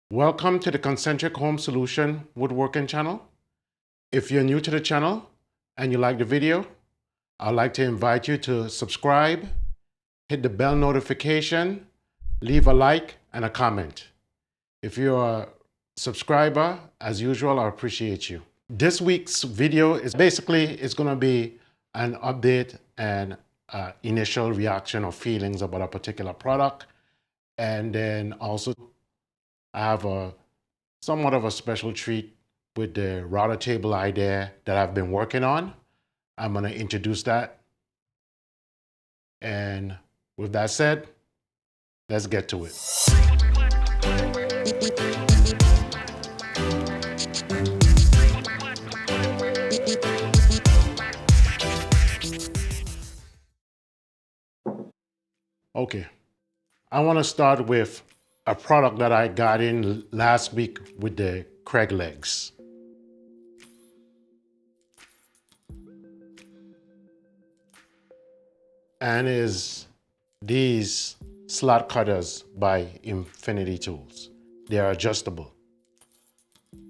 Welcome to the Concentric Home Solution Woodworking channel. If you're new to the channel and you like the video, I'd like to invite you to subscribe, hit the bell notification, leave a like and a comment. If you're a subscriber, as usual, I appreciate you. This week's video is basically, it's going to be an update and initial reaction or feelings about a particular product. And then also I have somewhat of a special treat with the router table idea that I've been working on. I'm going to introduce that. And with that said, let's get to it. Okay, I want to start with a product that I got in last week with the Kreg legs. And is these slot cutters by Infinity Tools. They are adjustable.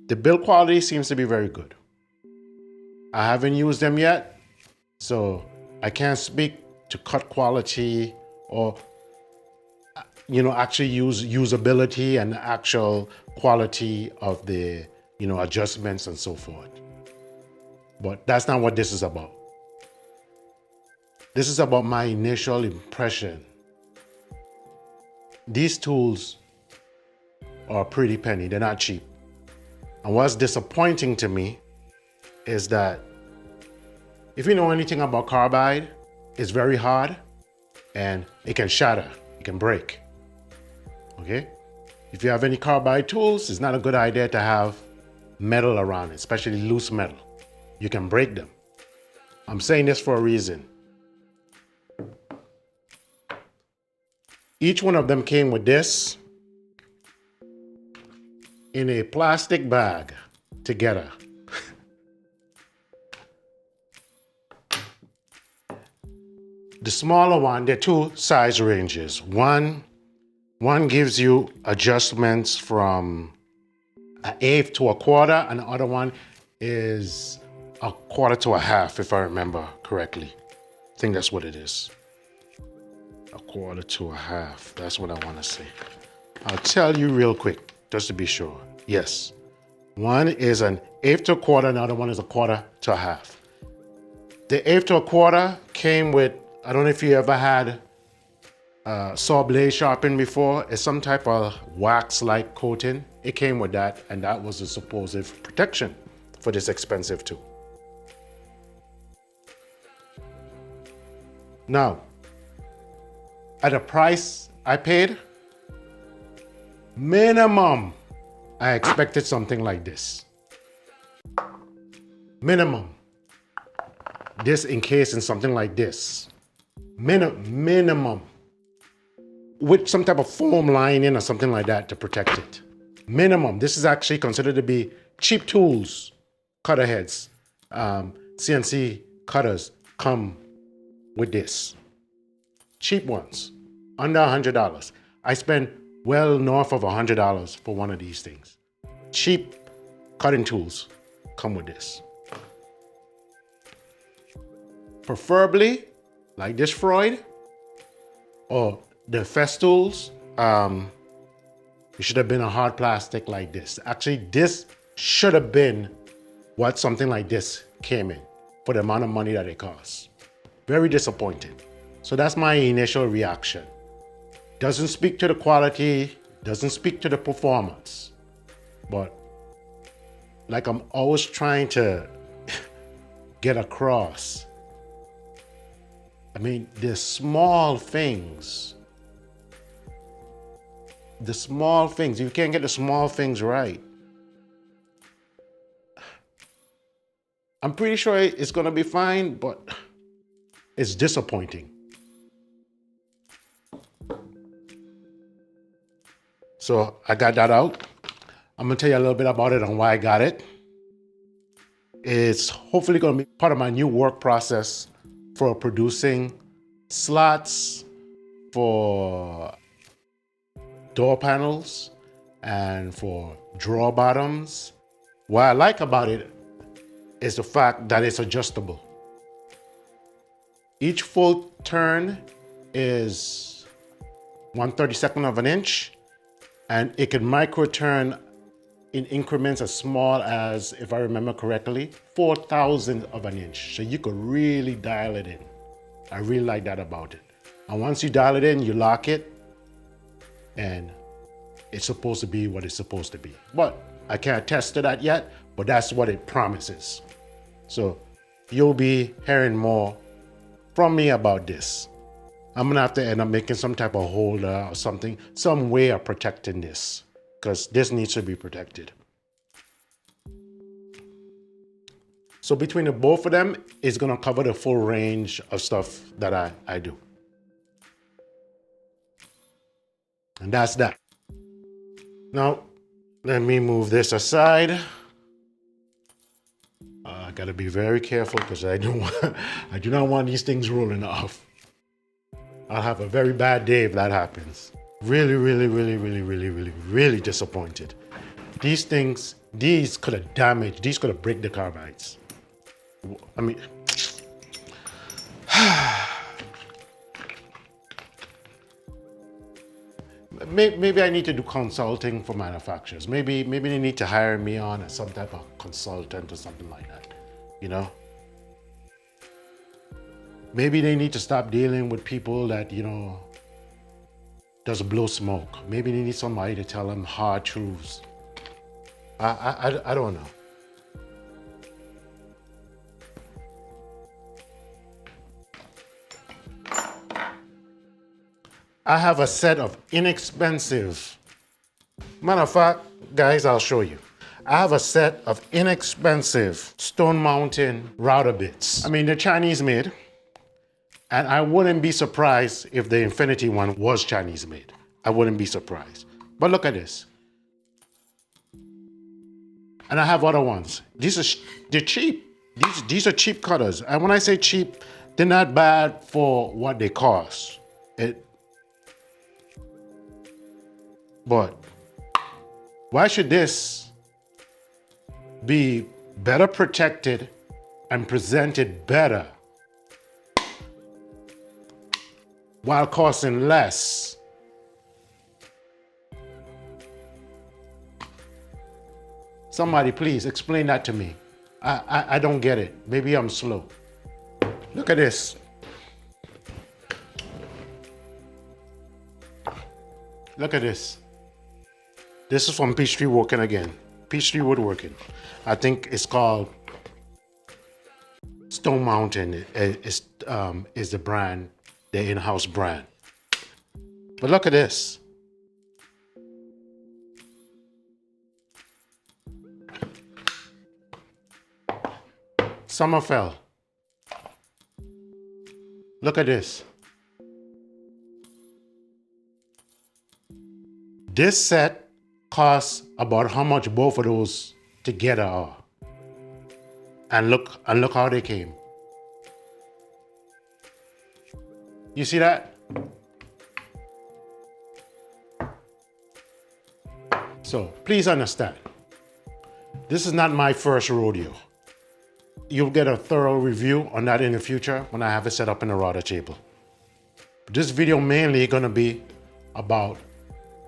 The build quality seems to be very good. I haven't used them yet, so I can't speak to cut quality or actually usability and actual quality of the adjustments and so forth. But that's not what this is about. This is about my initial impression. These tools are a pretty penny, they're not cheap. And what's disappointing to me is that if you know anything about carbide, it's very hard and it can shatter, it can break. Okay? If you have any carbide tools, it's not a good idea to have metal around it, especially loose metal. You can break them. I'm saying this for a reason. Each one of them came with this in a plastic bag together. The smaller one, there are two size ranges. One gives you adjustments from 1/8 to 1/4, and the other one is 1/4 to 1/2, if I remember correctly. I think that's what it is. 1/4 to 1/2, that's what I want to say. I'll tell you real quick, just to be sure. Yes, one is an 1/8 to 1/4, and the other one is 1/4 to 1/2. The 1/8 to 1/4 came with, I don't know if you ever had saw blade sharpened before. It's some type of wax-like coating. It came with that, and that was the supposed protection for this expensive tool. Now, at the price I paid, minimum, I expected something like this. Minimum. This encased in something like this. Minimum. With some type of foam lining or something like that to protect it. Minimum. This is actually considered to be cheap tools. Cutter heads, CNC cutters come with this. Cheap ones, under $100. I spent well north of $100 for one of these things. Cheap cutting tools come with this. Preferably, like this Freud, or the Festoons, it should have been a hard plastic like this. Actually, this should have been what something like this came in for the amount of money that it costs. Very disappointed. So that's my initial reaction. Doesn't speak to the quality, doesn't speak to the performance. But like I'm always trying to get across, I mean, the small things, you can't get the small things right. I'm pretty sure it's gonna be fine, but it's disappointing. So I got that out. I'm gonna tell you a little bit about it and why I got it. It's hopefully gonna be part of my new work process for producing slots for door panels And for drawer bottoms, what I like about it is the fact that it's adjustable. Each full turn is 1/32 of an inch, and it can micro turn in increments as small as, if I remember correctly, 4,000 of an inch. So you could really dial it in. I really like that about it. And once you dial it in, you lock it, and it's supposed to be what it's supposed to be. But I can't test to that yet, but that's what it promises. So you'll be hearing more from me about this. I'm gonna have to end up making some type of holder or something, some way of protecting this, because this needs to be protected. So between the both of them, it's gonna cover the full range of stuff that I do. And that's that. Now, let me move this aside. I gotta be very careful because I do not want these things rolling off. I'll have a very bad day if that happens. Really disappointed. These things, these could have damaged, these could have break the carbides. I mean, maybe I need to do consulting for manufacturers. Maybe they need to hire me on as some type of consultant or something like that, you know? Maybe they need to stop dealing with people that, you know, just blow smoke. Maybe they need somebody to tell them hard truths. I don't know. I have a set of inexpensive, matter of fact, guys, I'll show you. I have a set of inexpensive stone mountain router bits. I mean, they're Chinese made, and I wouldn't be surprised if the Infinity one was Chinese made. I wouldn't be surprised. But look at this. And I have other ones. They're cheap. These are cheap cutters. And when I say cheap, they're not bad for what they cost. But why should this be better protected and presented better while costing less? Somebody please explain that to me. I don't get it. Maybe I'm slow. Look at this. Look at this. This is from Peachtree Woodworking again. Peachtree Woodworking. I think it's called Stone Mountain is the brand, the in-house brand. But look at this. Summerfell. Look at this. This set costs about how much both of those together are. And look how they came. You see that? So please understand, this is not my first rodeo. You'll get a thorough review on that in the future when I have it set up in a router table. This video mainly gonna be about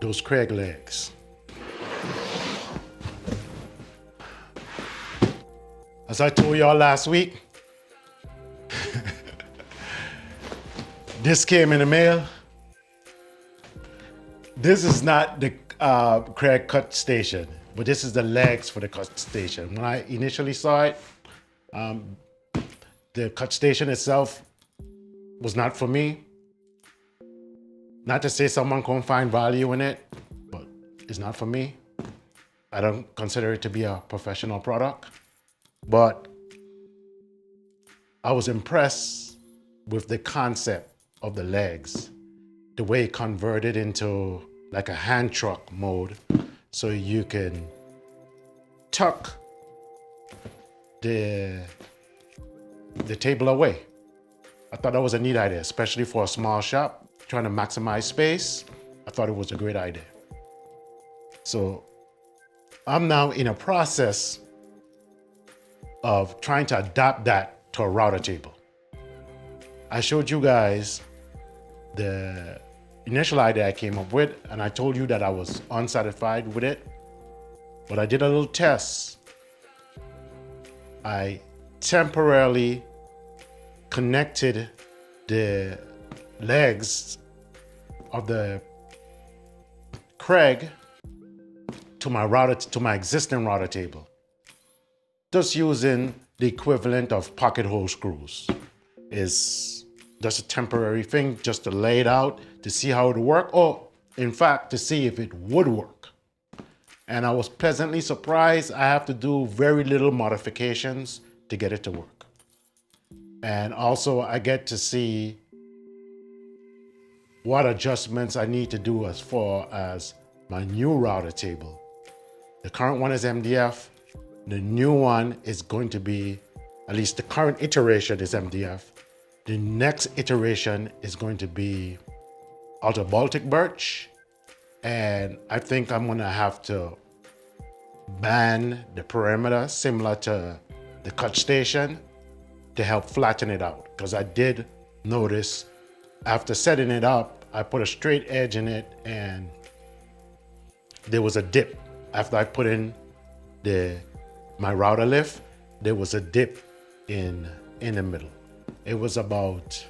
those Kreg legs. As I told y'all last week, this came in the mail. This is not the Kreg Cut Station, but this is the legs for the cut station. When I initially saw it, the cut station itself was not for me. Not to say someone can't find value in it, but it's not for me. I don't consider it to be a professional product. But I was impressed with the concept of the legs, the way it converted into like a hand truck mode, so you can tuck the table away. I thought that was a neat idea, especially for a small shop trying to maximize space. I thought it was a great idea. So I'm now in a process of trying to adapt that to a router table. I showed you guys the initial idea I came up with, and I told you that I was unsatisfied with it. But I did a little test. I temporarily connected the legs of the Kreg to my existing router table, just using the equivalent of pocket hole screws. Is just a temporary thing, just to lay it out to see how it would work, or in fact to see if it would work. And I was pleasantly surprised. I have to do very little modifications to get it to work. And also I get to see what adjustments I need to do as far as my new router table. The current one is MDF. The new one is going to be, at least the current iteration is MDF. The next iteration is going to be Alta Baltic birch. And I think I'm gonna have to band the perimeter similar to the cut station to help flatten it out. Because I did notice after setting it up, I put a straight edge in it and there was a dip. After I put in my router lift, there was a dip in the middle. It was about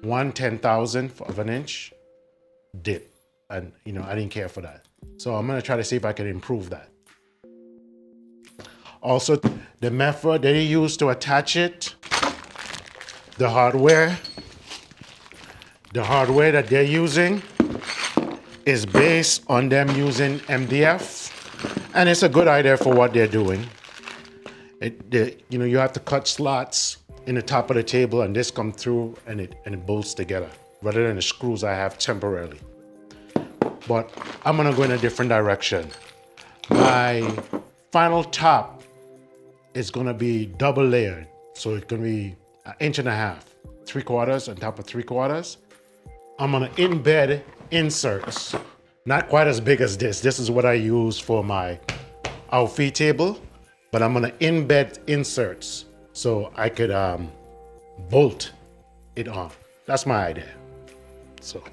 1/10,000th of an inch dip. And I didn't care for that. So I'm gonna try to see if I can improve that. Also, the method they use to attach it, the hardware that they're using is based on them using MDF, and it's a good idea for what they're doing. You have to cut slots in the top of the table, and this comes through and it bolts together rather than the screws I have temporarily. But I'm gonna go in a different direction. My final top is gonna be double layered, so it's gonna be 1.5 inches, 3/4 on top of 3/4. I'm gonna embed inserts, not quite as big as this. This is what I use for my outfeed table, but I'm gonna embed inserts so I could bolt it on. That's my idea. So.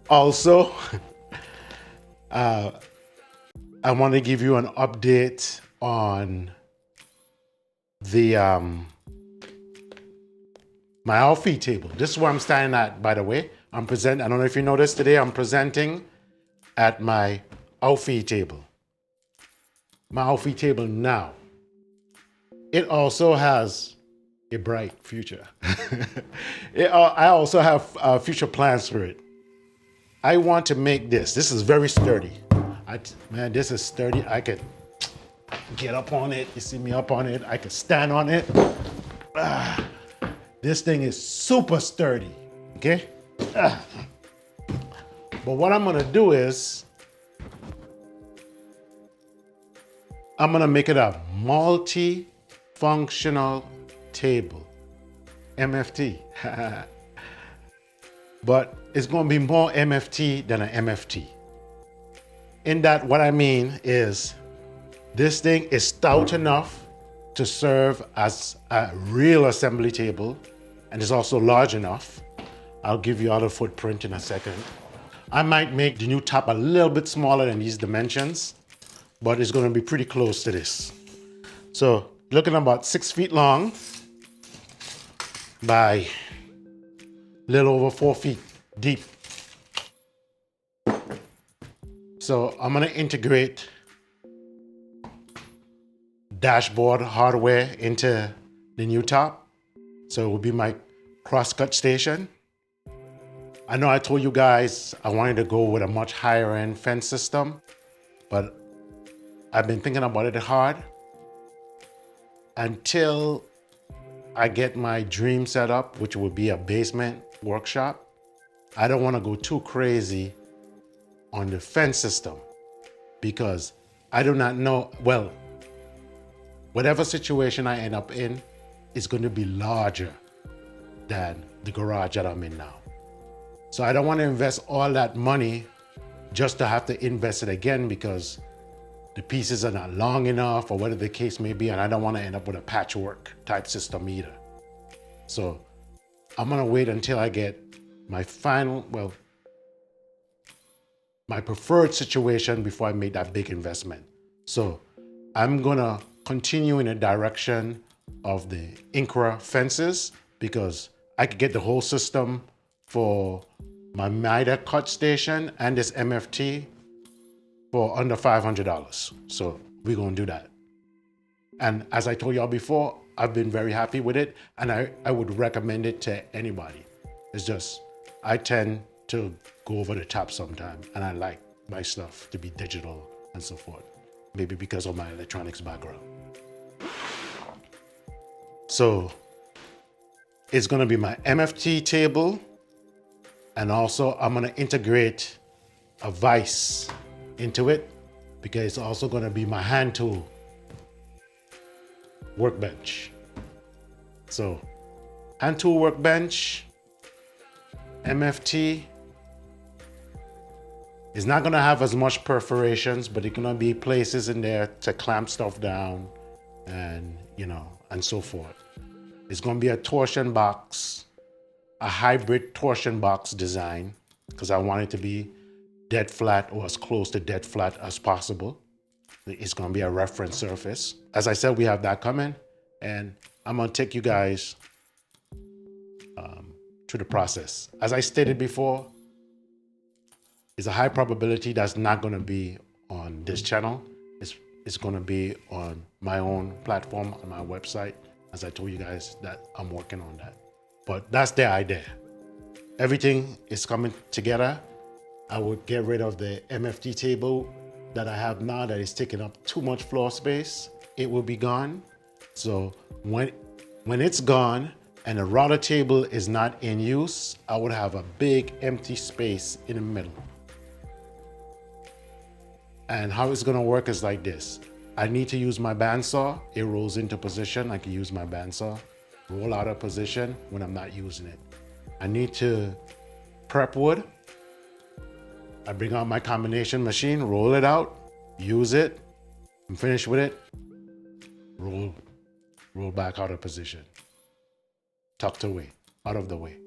Also, I want to give you an update on the my outfeed table. This is where I'm standing at, by the way. I don't know if you noticed today, I'm presenting at my outfeed table. My outfeed table now. It also has a bright future. I also have future plans for it. I want to make this. This is very sturdy. Man, this is sturdy. I could get up on it. You see me up on it. I could stand on it. This thing is super sturdy, okay? But what I'm gonna do is, I'm gonna make it a multi-functional table, MFT. But it's gonna be more MFT than an MFT. In that, what I mean is, this thing is stout enough to serve as a real assembly table, and it's also large enough. I'll give you all the footprint in a second. I might make the new top a little bit smaller than these dimensions, but it's gonna be pretty close to this. So, looking about 6 feet long by a little over 4 feet deep. So I'm gonna integrate dashboard hardware into the new top. So it will be my cross-cut station. I know I told you guys I wanted to go with a much higher end fence system, but I've been thinking about it hard. Until I get my dream set up, which would be a basement workshop, I don't want to go too crazy on the fence system because I do not know, well, whatever situation I end up in is going to be larger than the garage that I'm in now. So I don't want to invest all that money just to have to invest it again because the pieces are not long enough or whatever the case may be, and I don't want to end up with a patchwork type system either. So I'm gonna wait until I get my my preferred situation before I make that big investment. So I'm gonna continue in the direction of the Incra fences because I could get the whole system for my Midair Cut Station and this MFT for under $500. So we're gonna do that. And as I told y'all before, I've been very happy with it and I would recommend it to anybody. It's just, I tend to go over the top sometimes and I like my stuff to be digital and so forth. Maybe because of my electronics background. So it's gonna be my MFT table, and also I'm gonna integrate a vise into it because it's also gonna be my hand tool workbench. So hand tool workbench, MFT. It's not gonna have as much perforations, but it's gonna be places in there to clamp stuff down and, and so forth. It's gonna be a torsion box, a hybrid torsion box design, because I want it to be dead flat or as close to dead flat as possible. It's gonna be a reference surface. As I said, we have that coming, and I'm gonna take you guys through the process. As I stated before, it's a high probability that's not gonna be on this channel. It's gonna be on my own platform, on my website. As I told you guys that I'm working on that. But that's the idea. Everything is coming together. I would get rid of the MFT table that I have now that is taking up too much floor space. It will be gone. So when it's gone and the router table is not in use, I would have a big empty space in the middle. And how it's gonna work is like this. I need to use my bandsaw. It rolls into position. I can use my bandsaw. Roll out of position when I'm not using it. I need to prep wood. I bring out my combination machine, roll it out, use it. I'm finished with it. Roll back out of position. Tucked away, out of the way.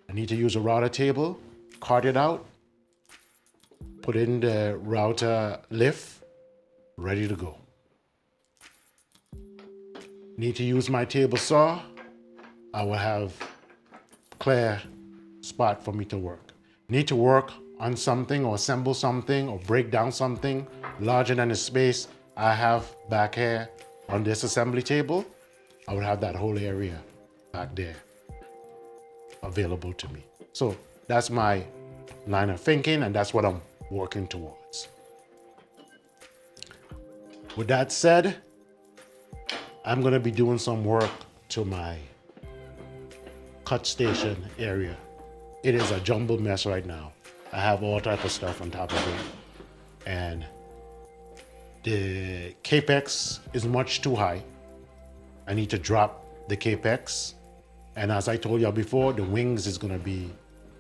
I need to use a router table, cart it out, put in the router lift, ready to go. Need to use my table saw. I will have clear spot for me to work. Need to work on something or assemble something or break down something larger than the space I have back here on this assembly table. I would have that whole area back there available to me. So that's my line of thinking and that's what I'm working towards. With that said, I'm gonna be doing some work to my cut station area. It is a jumbled mess right now. I have all type of stuff on top of it. And the capex is much too high. I need to drop the capex. And as I told y'all before, the wings is gonna be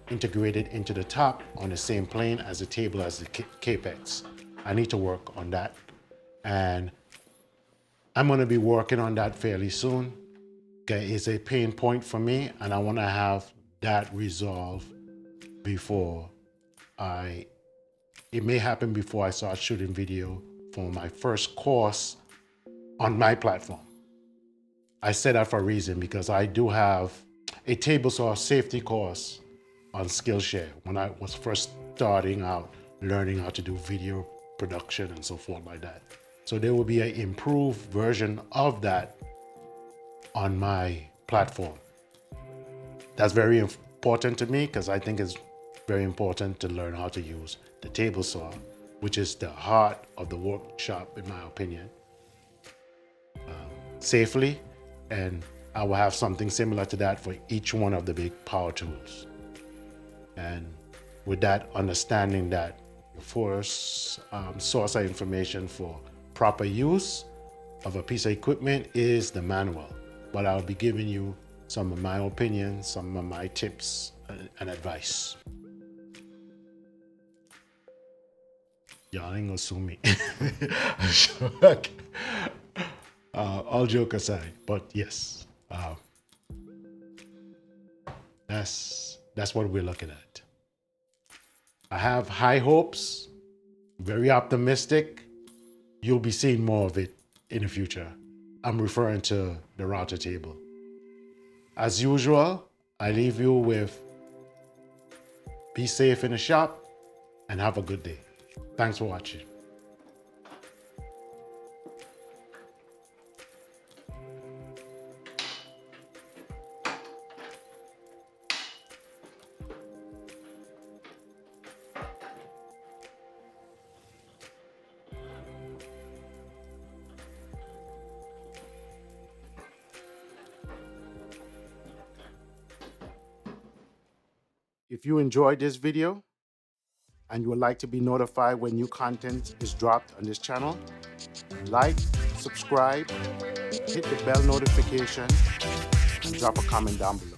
integrated into the top on the same plane as the table as the capex. I need to work on that. And I'm gonna be working on that fairly soon. Okay, it's a pain point for me and I wanna have that resolved before it may happen before I start shooting video for my first course on my platform. I said that for a reason because I do have a table saw safety course on Skillshare when I was first starting out learning how to do video production and so forth like that. So there will be an improved version of that on my platform. That's very important to me because I think it's very important to learn how to use the table saw, which is the heart of the workshop in my opinion, safely. And I will have something similar to that for each one of the big power tools. And with that understanding that the first source of information for proper use of a piece of equipment is the manual. But I'll be giving you some of my opinions, some of my tips and advice. Y'all ain't gonna sue me. All joke aside, but yes, that's what we're looking at. I have high hopes, very optimistic. You'll be seeing more of it in the future. I'm referring to the router table. As usual, I leave you with be safe in the shop and have a good day. Thanks for watching. If you enjoyed this video and you would like to be notified when new content is dropped on this channel, like, subscribe, hit the bell notification, and drop a comment down below.